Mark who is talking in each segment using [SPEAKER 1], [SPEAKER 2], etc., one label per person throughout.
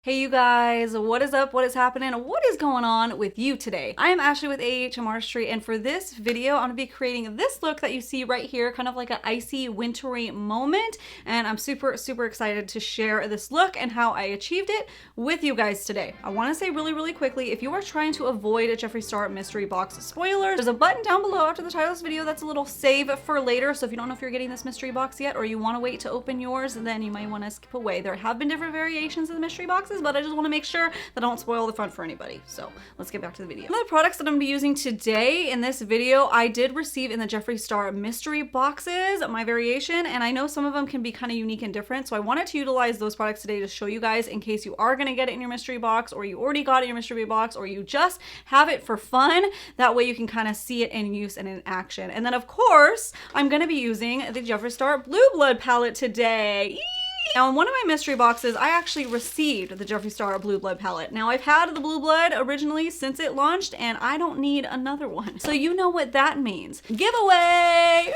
[SPEAKER 1] Hey you guys, what is up? What is happening? What is going on with you today? I am Ashley with AHM Artistry, and for this video, I'm gonna be creating this look that you see right here, kind of like an icy, wintry moment. And I'm super excited to share this look and how I achieved it with you guys today. I wanna say really quickly, if you are trying to avoid a Jeffree Star Mystery Box spoilers, there's a button down below after the title of this video that's a little save for later. So if you don't know if you're getting this mystery box yet, or you wanna wait to open yours, then you might wanna skip away. There have been different variations of the mystery box, but I just want to make sure that I don't spoil the fun for anybody. So let's get back to the video. One of the products that I'm going to be using today in this video, I did receive in the Jeffree Star Mystery Boxes, my variation, and I know some of them can be kind of unique and different. So I wanted to utilize those products today to show you guys in case you are going to get it in your mystery box, or you already got it in your mystery box, or you just have it for fun. That way you can kind of see it in use and in action. And then of course, I'm going to be using the Jeffree Star Blue Blood palette today. Now, in one of my mystery boxes, I actually received the Jeffree Star Blue Blood palette. Now, I've had the Blue Blood originally since it launched, and I don't need another one. So you know what that means. Giveaway!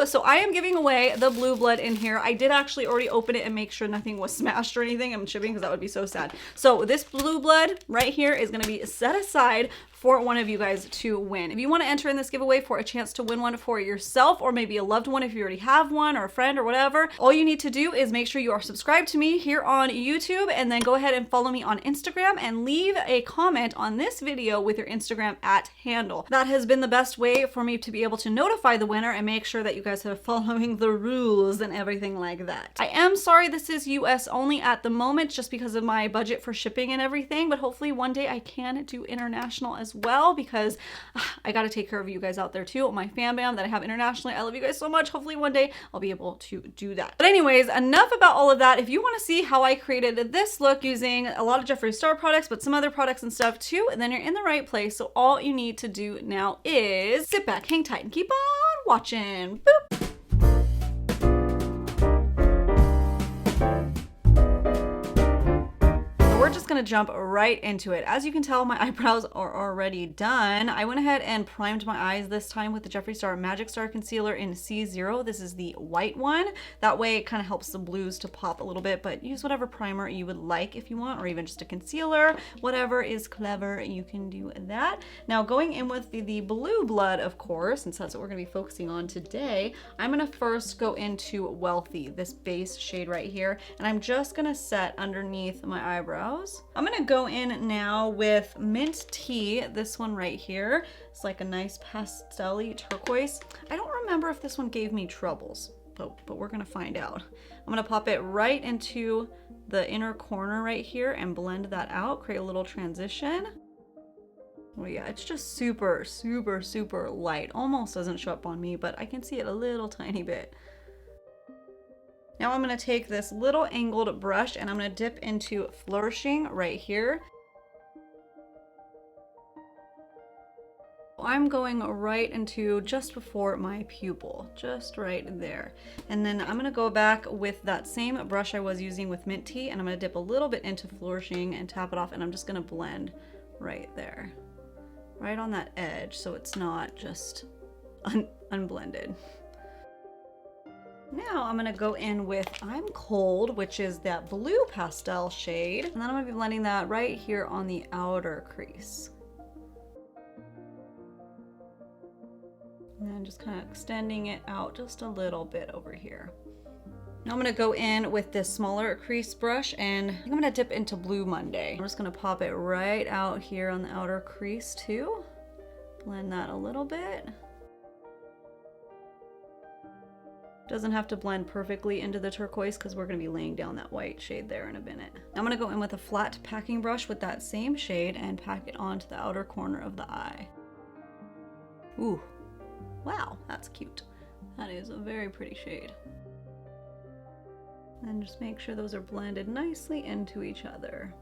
[SPEAKER 1] So I am giving away the Blue Blood in here. I did actually already open it and make sure nothing was smashed or anything. I'm shipping because that would be so sad. So this Blue Blood right here is going to be set aside for one of you guys to win. If you want to enter in this giveaway for a chance to win one for yourself, or maybe a loved one if you already have one, or a friend or whatever, all you need to do is make sure you are subscribed to me here on YouTube, and then go ahead and follow me on Instagram and leave a comment on this video with your Instagram @handle. That has been the best way for me to be able to notify the winner and make sure that you guys are following the rules and everything like that. I am sorry this is US only at the moment just because of my budget for shipping and everything, but hopefully one day I can do international as well, because I got to take care of you guys out there too, my fan bam that I have internationally. I love you guys so much. Hopefully one day I'll be able to do that. But anyways, enough about all of that. If you want to see how I created this look using a lot of Jeffree Star products, but some other products and stuff too, then you're in the right place. So all you need to do now is sit back, hang tight, and keep on watching. Boop. We're just gonna jump right into it. As you can tell, my eyebrows are already done. I went ahead and primed my eyes this time with the Jeffree Star Magic Star Concealer in C0. This is the white one. That way it kind of helps the blues to pop a little bit, but use whatever primer you would like if you want, or even just a concealer. Whatever is clever, you can do that. Now going in with the Blue Blood, of course, since that's what we're gonna be focusing on today, I'm gonna first go into Wealthy, this base shade right here, and I'm just gonna set underneath my eyebrows. I'm gonna go in now with Mint Tea, this one right here. It's like a nice pastel-y turquoise. I don't remember if this one gave me troubles, but we're gonna find out. I'm gonna pop it right into the inner corner right here and blend that out, create a little transition. Oh yeah, it's just super light. Almost doesn't show up on me, but I can see it a little tiny bit. Now I'm going to take this little angled brush and I'm going to dip into Flourishing right here. I'm going right into just before my pupil, just right there. And then I'm going to go back with that same brush I was using with Mint Tea, and I'm going to dip a little bit into Flourishing and tap it off, and I'm just going to blend right there, right on that edge, so it's not just unblended. Now I'm gonna go in with I'm Cold, which is that blue pastel shade. And then I'm gonna be blending that right here on the outer crease. And then just kind of extending it out just a little bit over here. Now I'm gonna go in with this smaller crease brush, and I'm gonna dip into Blue Monday. I'm just gonna pop it right out here on the outer crease too. Blend that a little bit. Doesn't have to blend perfectly into the turquoise because we're going to be laying down that white shade there in a minute. I'm going to go in with a flat packing brush with that same shade and pack it onto the outer corner of the eye. Ooh, wow, that's cute. That is a very pretty shade. And just make sure those are blended nicely into each other.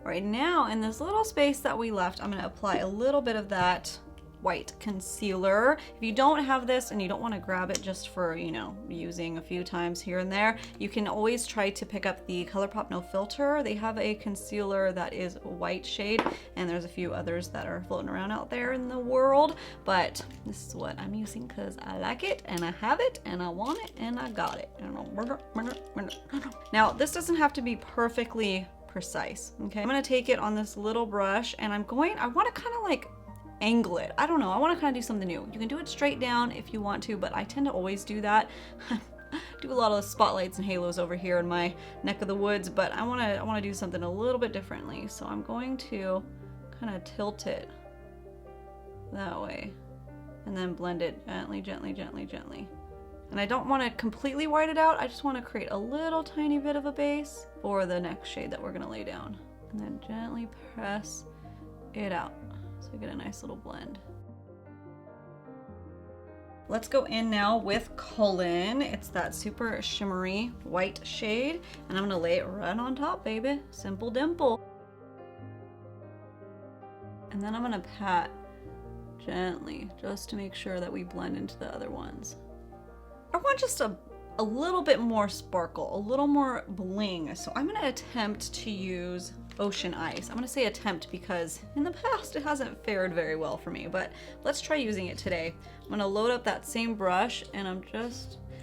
[SPEAKER 1] All right, now in this little space that we left, I'm going to apply a little bit of that white concealer. If you don't have this and you don't want to grab it just for, you know, using a few times here and there, you can always try to pick up the ColourPop No Filter. They have a concealer that is white shade, and there's a few others that are floating around out there in the world, but this is what I'm using because I like it and I have it and I want it and I got it. Now, this doesn't have to be perfectly precise, okay? I'm gonna take it on this little brush and I want to kind of like angle it. I don't know, I want to kind of do something new. You can do it straight down if you want to, but I tend to always do that. Do a lot of spotlights and halos over here in my neck of the woods, but I want to do something a little bit differently. So I'm going to kind of tilt it that way and then blend it gently, gently, gently, gently. And I don't want to completely white it out. I just want to create a little tiny bit of a base for the next shade that we're going to lay down. And then gently press it out so I get a nice little blend. Let's go in now with Cullen. It's that super shimmery white shade, and I'm gonna lay it right on top, baby. Simple dimple. And then I'm gonna pat gently just to make sure that we blend into the other ones. I want just a little bit more sparkle, a little more bling. So I'm gonna attempt to use Ocean Ice. I'm gonna say attempt because in the past it hasn't fared very well for me, but let's try using it today. I'm gonna load up that same brush and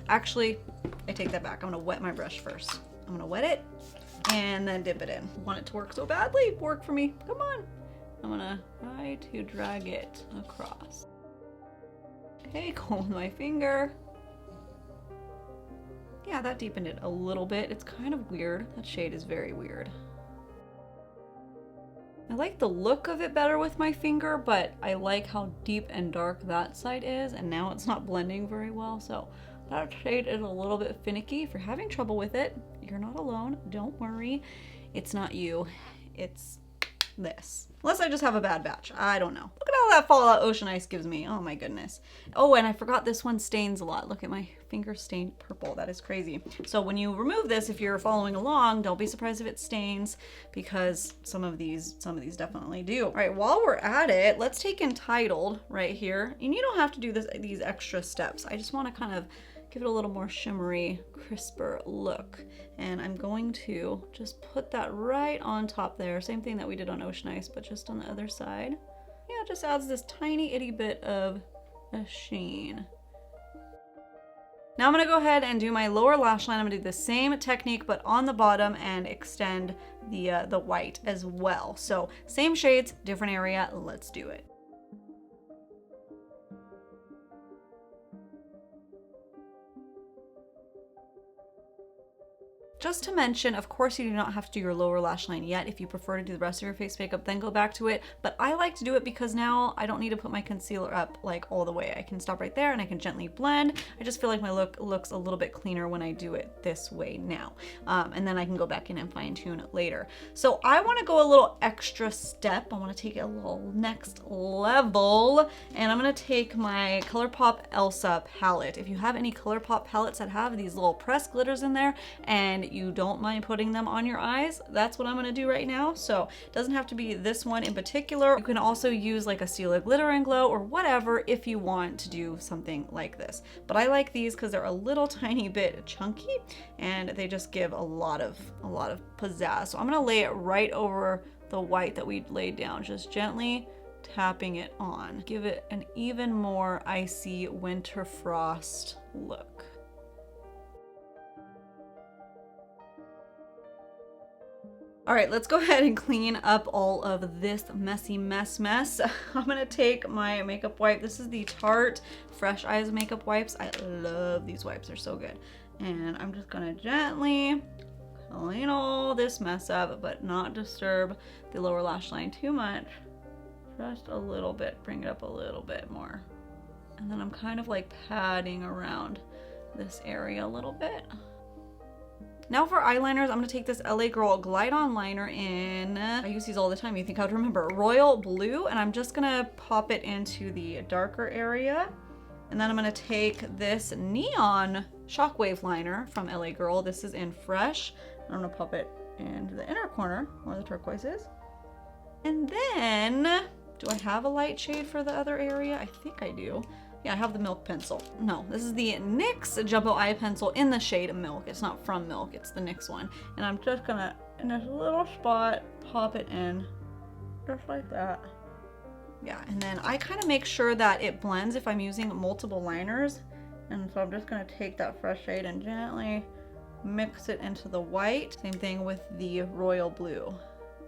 [SPEAKER 1] actually, I take that back. I'm gonna wet my brush first. I'm gonna wet it and then dip it in. I want it to work so badly. Work for me, come on. I'm gonna try to drag it across. Okay, go with my finger. Yeah, that deepened it a little bit. It's kind of weird. That shade is very weird. I like the look of it better with my finger, but I like how deep and dark that side is, and now it's not blending very well, so that shade is a little bit finicky. If you're having trouble with it, you're not alone. Don't worry. It's not you. It's this. Unless I just have a bad batch. I don't know. Look at all that Fallout Ocean Ice gives me. Oh my goodness. Oh, and I forgot this one stains a lot. Look at my finger stained purple. That is crazy. So when you remove this, if you're following along, don't be surprised if it stains, because some of these definitely do. All right, while we're at it, let's take Entitled right here. And you don't have to do these extra steps. I just want to kind of give it a little more shimmery, crisper look. And I'm going to just put that right on top there. Same thing that we did on Ocean Ice, but just on the other side. Yeah, it just adds this tiny itty bit of a sheen. Now I'm gonna go ahead and do my lower lash line. I'm gonna do the same technique, but on the bottom, and extend the white as well. So same shades, different area, let's do it. Just to mention, of course, you do not have to do your lower lash line yet. If you prefer to do the rest of your face makeup, then go back to it. But I like to do it because now I don't need to put my concealer up like all the way. I can stop right there and I can gently blend. I just feel like my look looks a little bit cleaner when I do it this way now. And then I can go back in and fine tune it later. So I want to go a little extra step. I want to take it a little next level. And I'm going to take my ColourPop Elsa palette. If you have any ColourPop palettes that have these little pressed glitters in there, and you don't mind putting them on your eyes, that's what I'm gonna do right now. So it doesn't have to be this one in particular. You can also use like a Stila Glitter and Glow or whatever if you want to do something like this. But I like these because they're a little tiny bit chunky and they just give a lot of pizzazz. So I'm gonna lay it right over the white that we laid down, just gently tapping it on. Give it an even more icy winter frost look. All right, let's go ahead and clean up all of this messy mess. I'm gonna take my makeup wipe. This is the Tarte Fresh Eyes makeup wipes. I love these wipes, they're so good. And I'm just gonna gently clean all this mess up, but not disturb the lower lash line too much. Just a little bit, bring it up a little bit more. And then I'm kind of like patting around this area a little bit. Now for eyeliners, I'm gonna take this LA Girl Glide On Liner in, I use these all the time, you think I would remember, Royal Blue, and I'm just gonna pop it into the darker area. And then I'm gonna take this Neon Shockwave Liner from LA Girl. This is in Fresh. I'm gonna pop it into the inner corner where the turquoise is. And then Do I have a light shade for the other area? I think I do. Yeah, I have the Milk pencil. No, this is the NYX Jumbo Eye Pencil in the shade Milk. It's not from Milk, it's the NYX one. And I'm just gonna, in this little spot, pop it in, just like that. Yeah, and then I kind of make sure that it blends if I'm using multiple liners. And so I'm just gonna take that fresh shade and gently mix it into the white. Same thing with the Royal Blue.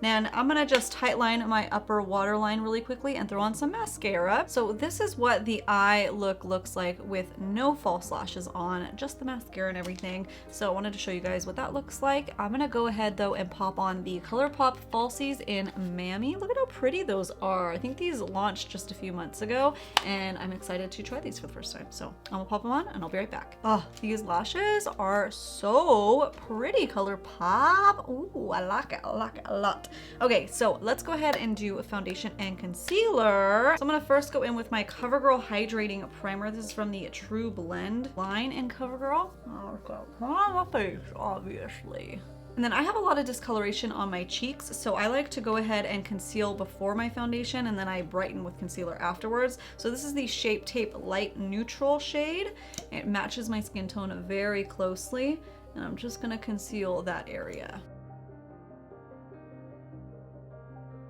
[SPEAKER 1] Then I'm gonna just tightline my upper waterline really quickly and throw on some mascara. So this is what the eye look looks like with no false lashes on, just the mascara and everything. So I wanted to show you guys what that looks like. I'm gonna go ahead though and pop on the ColourPop Falsies in Mammy. Look at how pretty those are. I think these launched just a few months ago and I'm excited to try these for the first time. So I'm gonna pop them on and I'll be right back. Oh, these lashes are so pretty. ColourPop. Ooh, I like it, I like it a lot. Okay, so let's go ahead and do a foundation and concealer. So I'm gonna first go in with my CoverGirl Hydrating Primer. This is from the True Blend line in CoverGirl. Oh, it's got on my face, obviously. And then I have a lot of discoloration on my cheeks, so I like to go ahead and conceal before my foundation and then I brighten with concealer afterwards. So this is the Shape Tape Light Neutral shade. It matches my skin tone very closely, and I'm just gonna conceal that area.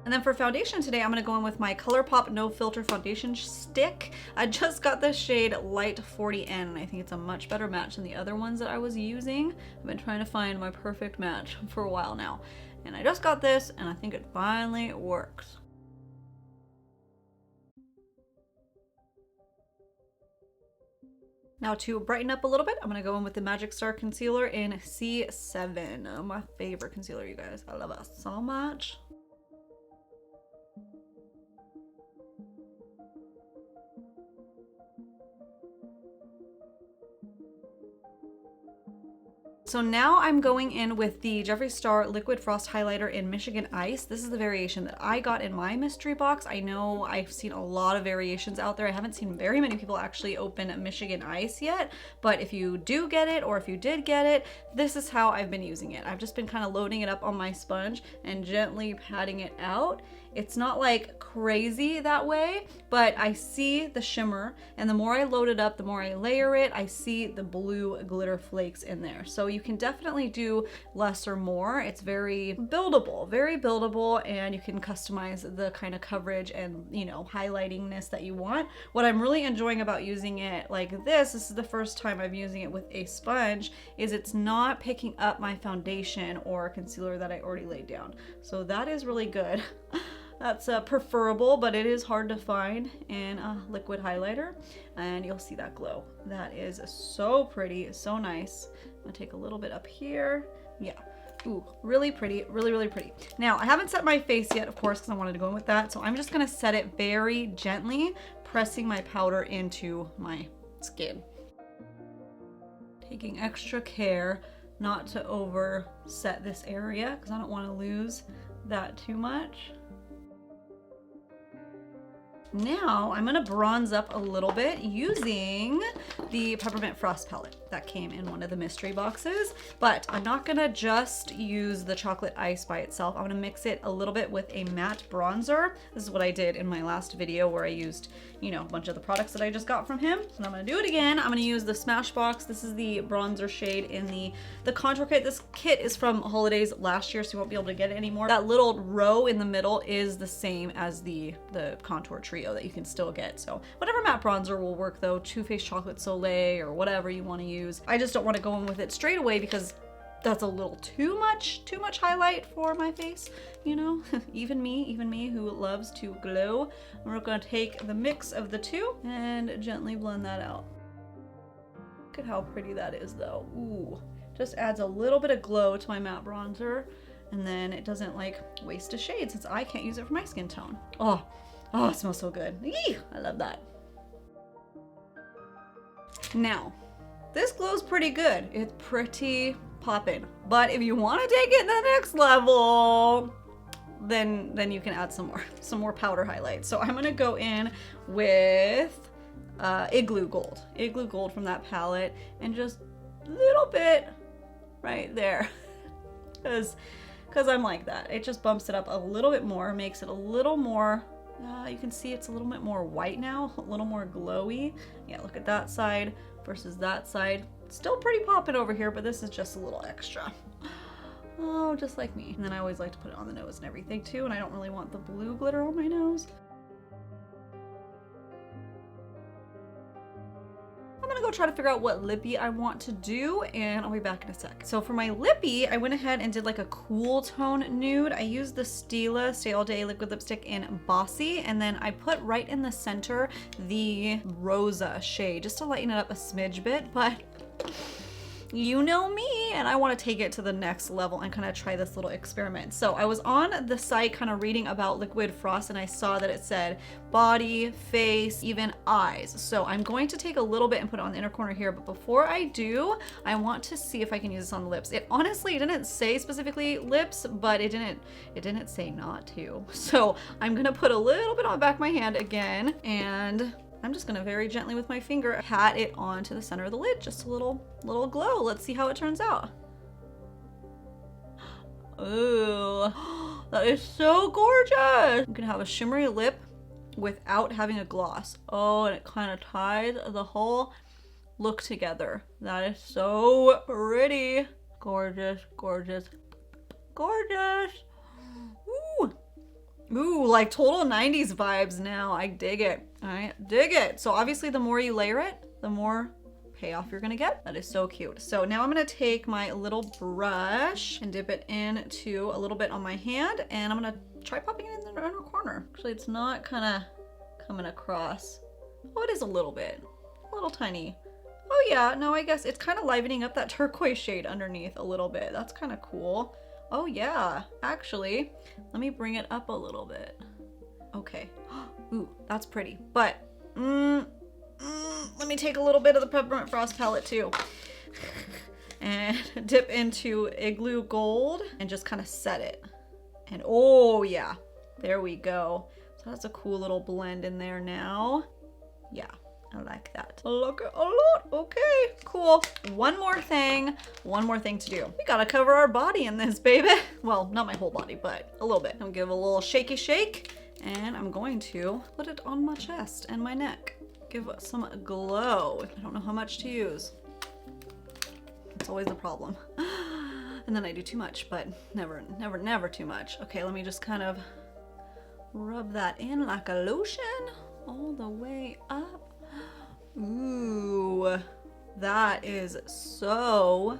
[SPEAKER 1] And then for foundation today, I'm gonna go in with my ColourPop No Filter Foundation Stick. I just got the shade Light 40N, and I think it's a much better match than the other ones that I was using. I've been trying to find my perfect match for a while now. And I just got this, and I think it finally works. Now to brighten up a little bit, I'm gonna go in with the Magic Star Concealer in C7. Oh, my favorite concealer, you guys. I love it so much. So now I'm going in with the Jeffree Star Liquid Frost Highlighter in Michigan Ice. This is the variation that I got in my mystery box. I know I've seen a lot of variations out there. I haven't seen very many people actually open Michigan Ice yet, but if you do get it, or if you did get it, this is how I've been using it. I've just been kind of loading it up on my sponge and gently patting it out. It's not like crazy that way, but I see the shimmer, and the more I load it up, the more I layer it, I see the blue glitter flakes in there. So you can definitely do less or more. It's very buildable, and you can customize the kind of coverage and, you know, highlightingness that you want. What I'm really enjoying about using it like this is the first time I'm using it with a sponge, is it's not picking up my foundation or concealer that I already laid down. So that is really good. That's preferable, but it is hard to find in a liquid highlighter, and you'll see that glow. That is so pretty, so nice. I'm gonna take a little bit up here. Yeah, ooh, really pretty, really pretty. Now, I haven't set my face yet, of course, because I wanted to go in with that, so I'm just gonna set it very gently, pressing my powder into my skin. Taking extra care not to overset this area, because I don't want to lose that too much. Now I'm gonna bronze up a little bit using the Peppermint Frost palette that came in one of the mystery boxes, but I'm not gonna just use the chocolate ice by itself. I'm gonna mix it a little bit with a matte bronzer. This is what I did in my last video where I used, you know, a bunch of the products that I just got from him. And I'm gonna do it again. I'm gonna use the Smashbox. This is the bronzer shade in the contour kit. This kit is from holidays last year, so you won't be able to get it anymore. That little row in the middle is the same as the contour trio that you can still get. So whatever matte bronzer will work though, Too Faced Chocolate Soleil or whatever you want to use. I just don't want to go in with it straight away because that's a little too much highlight for my face, you know. even me who loves to glow. We're gonna take the mix of the two and gently blend that out. Look at how pretty that is though. Ooh, just adds a little bit of glow to my matte bronzer, and then it doesn't like waste a shade since I can't use it for my skin tone. Oh, it smells so good. Eee, I love that. Now, this glows pretty good. It's pretty poppin'. But if you want to take it to the next level, then you can add some more powder highlights. So I'm gonna go in with Igloo Gold from that palette, and just a little bit right there, because I'm like that. It just bumps it up a little bit more, makes it a little more You can see it's a little bit more white now, a little more glowy. Yeah, look at that side versus that side. Still pretty popping over here, but this is just a little extra. Oh, just like me. And then I always like to put it on the nose and everything too, and I don't really want the blue glitter on my nose. I'm gonna go try to figure out what lippy I want to do, and I'll be back in a sec. So for my lippy, I went ahead and did like a cool tone nude. I used the Stila Stay All Day liquid lipstick in Bossy, and then I put right in the center the Rosa shade just to lighten it up a smidge bit, but you know me, and I want to take it to the next level and kind of try this little experiment. So I was on the site kind of reading about liquid frost, and I saw that it said body, face, even eyes. So I'm going to take a little bit and put it on the inner corner here, but before I do, I want to see if I can use this on the lips. It honestly didn't say specifically lips, but it didn't say not to. So I'm gonna put a little bit on the back of my hand again, and I'm just gonna very gently with my finger pat it onto the center of the lid, just a little glow. Let's see how it turns out. Ooh, that is so gorgeous. I'm gonna have a shimmery lip without having a gloss. Oh, and it kind of ties the whole look together. That is so pretty. Gorgeous, gorgeous, gorgeous. Ooh. Ooh, like total 90s vibes now. I dig it. I dig it. So obviously the more you layer it, the more payoff you're gonna get. That is so cute. So now I'm gonna take my little brush and dip it into a little bit on my hand, and I'm gonna try popping it in the inner corner. Actually, it's not kind of coming across. Oh, it is a little bit. A little tiny. Oh yeah, no, I guess it's kind of livening up that turquoise shade underneath a little bit. That's kind of cool. Oh yeah, actually, let me bring it up a little bit. Okay, ooh, that's pretty. But, let me take a little bit of the Peppermint Frost palette too. And dip into Igloo Gold and just kind of set it. And oh yeah, there we go. So that's a cool little blend in there now. Yeah. I like that. I like it a lot. Okay, cool. One more thing to do. We gotta cover our body in this, baby. Well, not my whole body, but a little bit. I'll give a little shaky shake, and I'm going to put it on my chest and my neck. Give it some glow. I don't know how much to use. It's always the problem. And then I do too much, but never too much. Okay, let me just kind of rub that in like a lotion all the way up. Ooh, that is so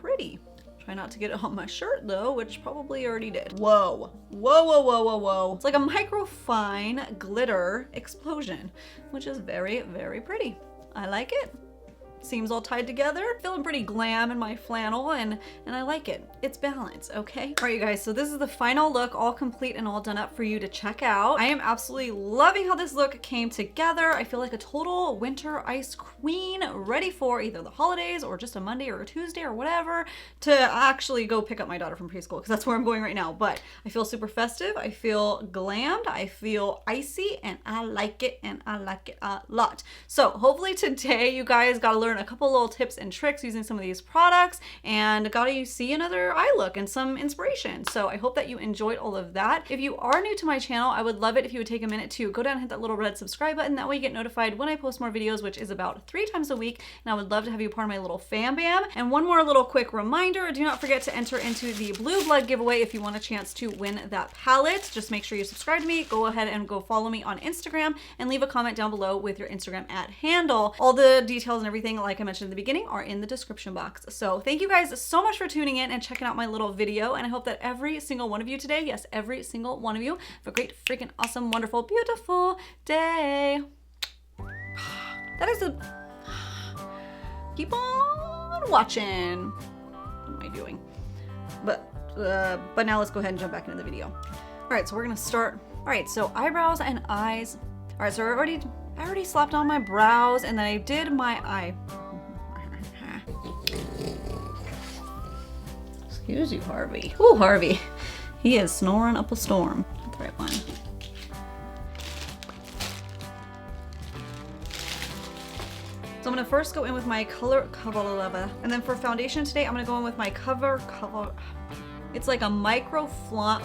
[SPEAKER 1] pretty. Try not to get it on my shirt though, which probably already did. Whoa, whoa, whoa, whoa, whoa, whoa. It's like a microfine glitter explosion, which is very, very pretty. I like it. Seems all tied together. Feeling pretty glam in my flannel, and I like it. It's balanced, okay? All right, you guys, so this is the final look, all complete and all done up for you to check out. I am absolutely loving how this look came together. I feel like a total winter ice queen, ready for either the holidays or just a Monday or a Tuesday or whatever to actually go pick up my daughter from preschool, because that's where I'm going right now. But I feel super festive, I feel glammed, I feel icy, and I like it, and I like it a lot. So hopefully today you guys got to learn a couple little tips and tricks using some of these products, and got to see another eye look and some inspiration. So I hope that you enjoyed all of that. If you are new to my channel, I would love it if you would take a minute to go down and hit that little red subscribe button. That way you get notified when I post more videos, which is about 3 times a week, and I would love to have you part of my little fam bam. And one more little quick reminder, do not forget to enter into the Blue Blood giveaway if you want a chance to win that palette. Just make sure you subscribe to me, go ahead and go follow me on Instagram, and leave a comment down below with your Instagram @handle. All the details and everything, like I mentioned in the beginning, are in the description box. So thank you guys so much for tuning in and checking out my little video, and I hope that every single one of you today, yes, every single one of you, have a great, freaking awesome, wonderful, beautiful day. That is a... Keep on watching. What am I doing? But now let's go ahead and jump back into the video. All right, so we're gonna start. All right, so eyebrows and eyes. All right, so I already slapped on my brows, and then I did my eye. Excuse you, Harvey. Ooh, Harvey. He is snoring up a storm. That's the right one. So I'm gonna first go in with my color, and then for foundation today, I'm gonna go in with my cover. It's like a micro flan